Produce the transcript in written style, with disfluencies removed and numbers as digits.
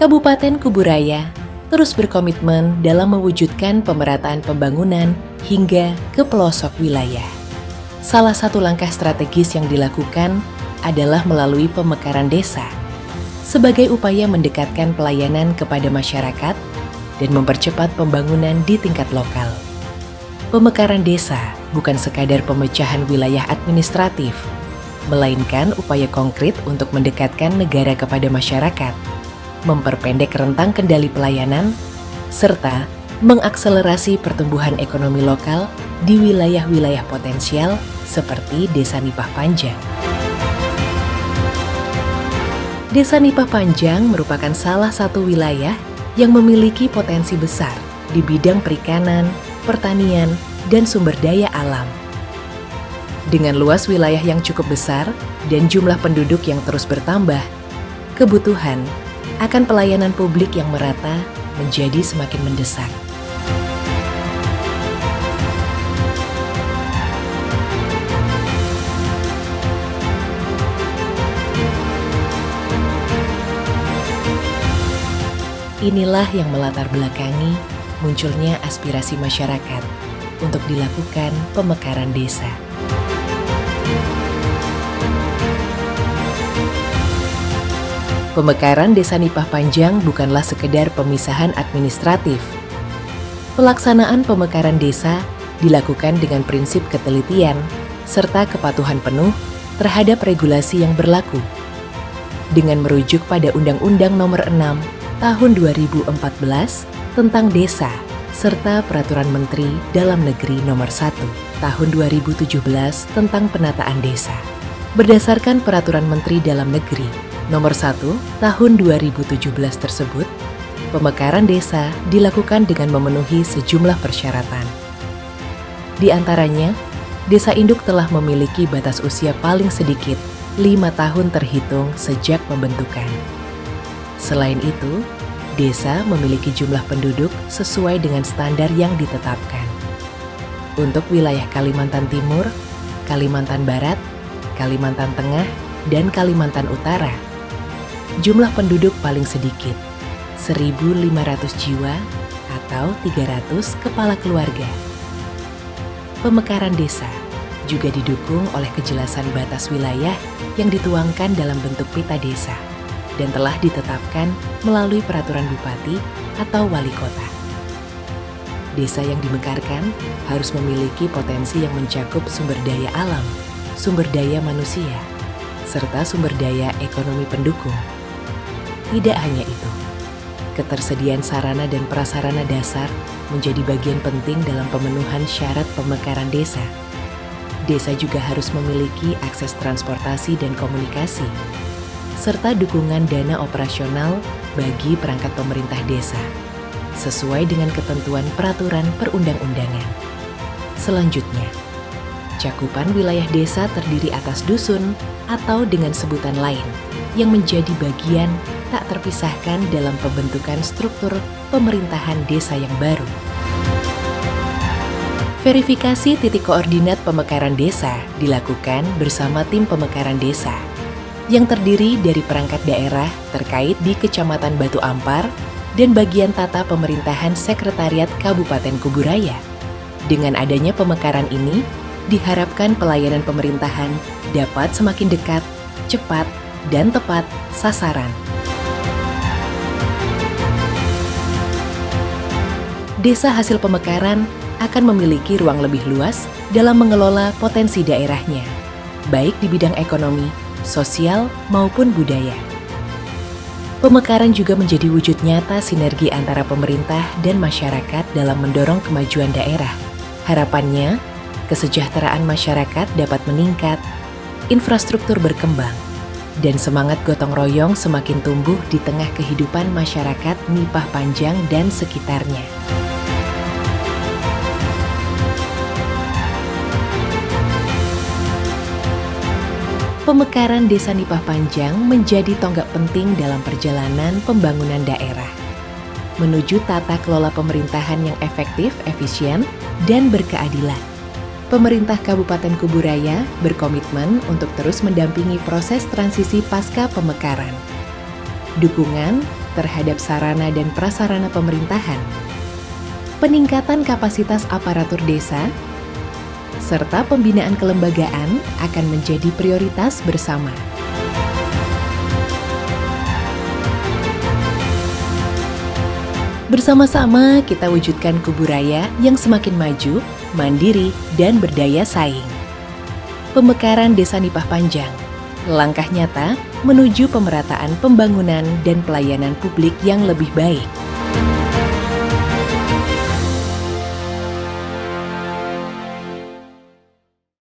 Kabupaten Kuburaya terus berkomitmen dalam mewujudkan pemerataan pembangunan hingga ke pelosok wilayah. Salah satu langkah strategis yang dilakukan adalah melalui pemekaran desa, sebagai upaya mendekatkan pelayanan kepada masyarakat dan mempercepat pembangunan di tingkat lokal. Pemekaran desa bukan sekadar pemecahan wilayah administratif, melainkan upaya konkret untuk mendekatkan negara kepada masyarakat, memperpendek rentang kendali pelayanan, serta mengakselerasi pertumbuhan ekonomi lokal di wilayah-wilayah potensial seperti Desa Nipah Panjang. Desa Nipah Panjang merupakan salah satu wilayah yang memiliki potensi besar di bidang perikanan, pertanian, dan sumber daya alam. Dengan luas wilayah yang cukup besar dan jumlah penduduk yang terus bertambah, kebutuhan akan pelayanan publik yang merata menjadi semakin mendesak. Inilah yang melatar belakangi munculnya aspirasi masyarakat untuk dilakukan pemekaran desa. Pemekaran Desa Nipah Panjang bukanlah sekedar pemisahan administratif. Pelaksanaan pemekaran desa dilakukan dengan prinsip ketelitian serta kepatuhan penuh terhadap regulasi yang berlaku. Dengan merujuk pada Undang-Undang Nomor 6 Tahun 2014 tentang Desa serta Peraturan Menteri Dalam Negeri Nomor 1 Tahun 2017 tentang Penataan Desa. Berdasarkan Peraturan Menteri Dalam Negeri Nomor 1 Tahun 2017 tersebut, pemekaran desa dilakukan dengan memenuhi sejumlah persyaratan. Di antaranya, desa induk telah memiliki batas usia paling sedikit 5 tahun terhitung sejak pembentukan. Selain itu, desa memiliki jumlah penduduk sesuai dengan standar yang ditetapkan. Untuk wilayah Kalimantan Timur, Kalimantan Barat, Kalimantan Tengah, dan Kalimantan Utara, jumlah penduduk paling sedikit 1.500 jiwa atau 300 kepala keluarga. Pemekaran desa juga didukung oleh kejelasan batas wilayah yang dituangkan dalam bentuk pita desa dan telah ditetapkan melalui peraturan bupati atau wali kota. Desa yang dimekarkan harus memiliki potensi yang mencakup sumber daya alam, sumber daya manusia, serta sumber daya ekonomi pendukung. Tidak hanya itu, ketersediaan sarana dan prasarana dasar menjadi bagian penting dalam pemenuhan syarat pemekaran desa. Desa juga harus memiliki akses transportasi dan komunikasi, serta dukungan dana operasional bagi perangkat pemerintah desa, sesuai dengan ketentuan peraturan perundang-undangan. Selanjutnya, cakupan wilayah desa terdiri atas dusun atau dengan sebutan lain yang menjadi bagian tak terpisahkan dalam pembentukan struktur pemerintahan desa yang baru. Verifikasi titik koordinat pemekaran desa dilakukan bersama tim pemekaran desa yang terdiri dari perangkat daerah terkait di Kecamatan Batu Ampar dan bagian tata pemerintahan Sekretariat Kabupaten Kuburaya. Dengan adanya pemekaran ini, diharapkan pelayanan pemerintahan dapat semakin dekat, cepat, dan tepat sasaran. Desa hasil pemekaran akan memiliki ruang lebih luas dalam mengelola potensi daerahnya, baik di bidang ekonomi, sosial, maupun budaya. Pemekaran juga menjadi wujud nyata sinergi antara pemerintah dan masyarakat dalam mendorong kemajuan daerah. Harapannya, kesejahteraan masyarakat dapat meningkat, infrastruktur berkembang, dan semangat gotong royong semakin tumbuh di tengah kehidupan masyarakat Nipah Panjang dan sekitarnya. Pemekaran Desa Nipah Panjang menjadi tonggak penting dalam perjalanan pembangunan daerah menuju tata kelola pemerintahan yang efektif, efisien, dan berkeadilan. Pemerintah Kabupaten Kuburaya berkomitmen untuk terus mendampingi proses transisi pasca pemekaran. Dukungan terhadap sarana dan prasarana pemerintahan, peningkatan kapasitas aparatur desa, serta pembinaan kelembagaan akan menjadi prioritas bersama. Bersama-sama kita wujudkan Kuburaya yang semakin maju, mandiri, dan berdaya saing. Pemekaran Desa Nipah Panjang, langkah nyata menuju pemerataan pembangunan dan pelayanan publik yang lebih baik.